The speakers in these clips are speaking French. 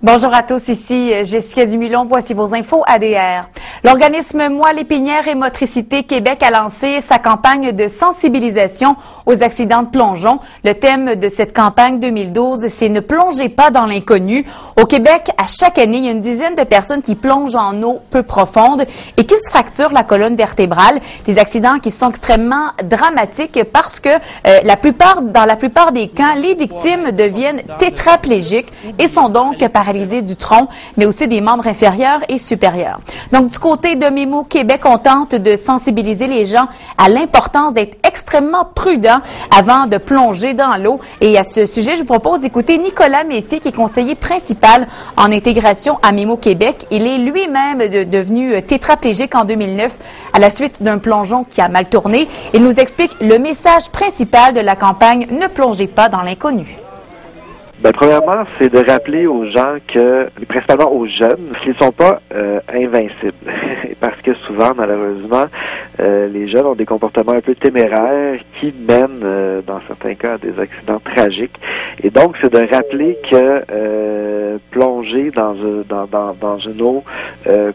Bonjour à tous, ici Jessica Dumulon. Voici vos infos ADR. L'organisme Moelle épinière et Motricité Québec a lancé sa campagne de sensibilisation aux accidents de plongeon. Le thème de cette campagne 2012, c'est « Ne plongez pas dans l'inconnu ». Au Québec, à chaque année, il y a une dizaine de personnes qui plongent en eau peu profonde et qui se fracturent la colonne vertébrale. Des accidents qui sont extrêmement dramatiques parce que dans la plupart des cas, les victimes deviennent tétraplégiques et sont donc paralysés du tronc, mais aussi des membres inférieurs et supérieurs. Donc, du côté de Mémo Québec, on tente de sensibiliser les gens à l'importance d'être extrêmement prudent avant de plonger dans l'eau. Et à ce sujet, je vous propose d'écouter Nicolas Messier, qui est conseiller principal en intégration à Mémo Québec. Il est lui-même devenu tétraplégique en 2009 à la suite d'un plongeon qui a mal tourné. Il nous explique le message principal de la campagne « Ne plongez pas dans l'inconnu ». Premièrement, c'est de rappeler aux gens principalement aux jeunes, qu'ils ne sont pas invincibles. Parce que souvent, malheureusement, les jeunes ont des comportements un peu téméraires qui mènent, dans certains cas, à des accidents tragiques. Et donc, c'est de rappeler que plonger dans une eau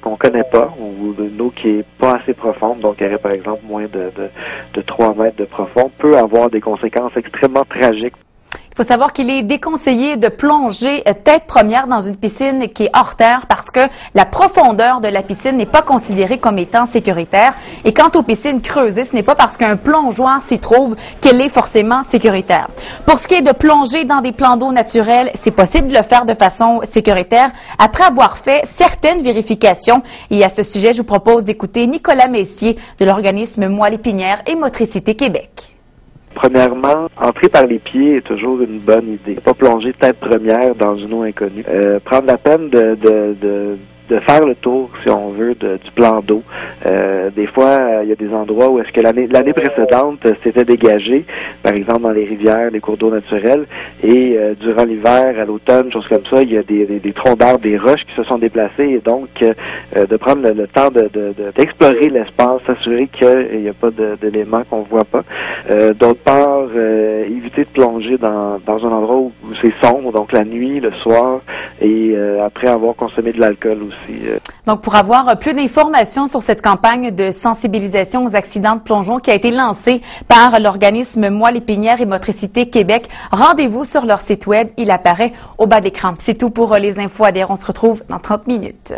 qu'on connaît pas, ou une eau qui est pas assez profonde, donc qui aurait par exemple moins de 3 mètres de profond, peut avoir des conséquences extrêmement tragiques. Il faut savoir qu'il est déconseillé de plonger tête première dans une piscine qui est hors terre parce que la profondeur de la piscine n'est pas considérée comme étant sécuritaire. Et quant aux piscines creusées, ce n'est pas parce qu'un plongeoir s'y trouve qu'elle est forcément sécuritaire. Pour ce qui est de plonger dans des plans d'eau naturels, c'est possible de le faire de façon sécuritaire après avoir fait certaines vérifications. Et à ce sujet, je vous propose d'écouter Nicolas Messier de l'organisme Moelle épinière et Motricité Québec. Premièrement, entrer par les pieds est toujours une bonne idée. Pas plonger tête première dans une eau inconnue. Prendre la peine de faire le tour, si on veut, du plan d'eau. Des fois, il y a des endroits où est-ce que l'année précédente c'était dégagé, par exemple dans les rivières, les cours d'eau naturels, et durant l'hiver, à l'automne, choses comme ça, il y a des troncs d'arbres, des roches qui se sont déplacés, et donc de prendre le temps d'explorer l'espace, s'assurer qu'il n'y a pas d'éléments qu'on voit pas. D'autre part, éviter de plonger dans un endroit où c'est sombre, donc la nuit, le soir, et après avoir consommé de l'alcool aussi. Donc, pour avoir plus d'informations sur cette campagne de sensibilisation aux accidents de plongeon qui a été lancée par l'organisme Moelle épinière et Motricité Québec, rendez-vous sur leur site web. Il apparaît au bas de l'écran. C'est tout pour les infos ADR. On se retrouve dans 30 minutes.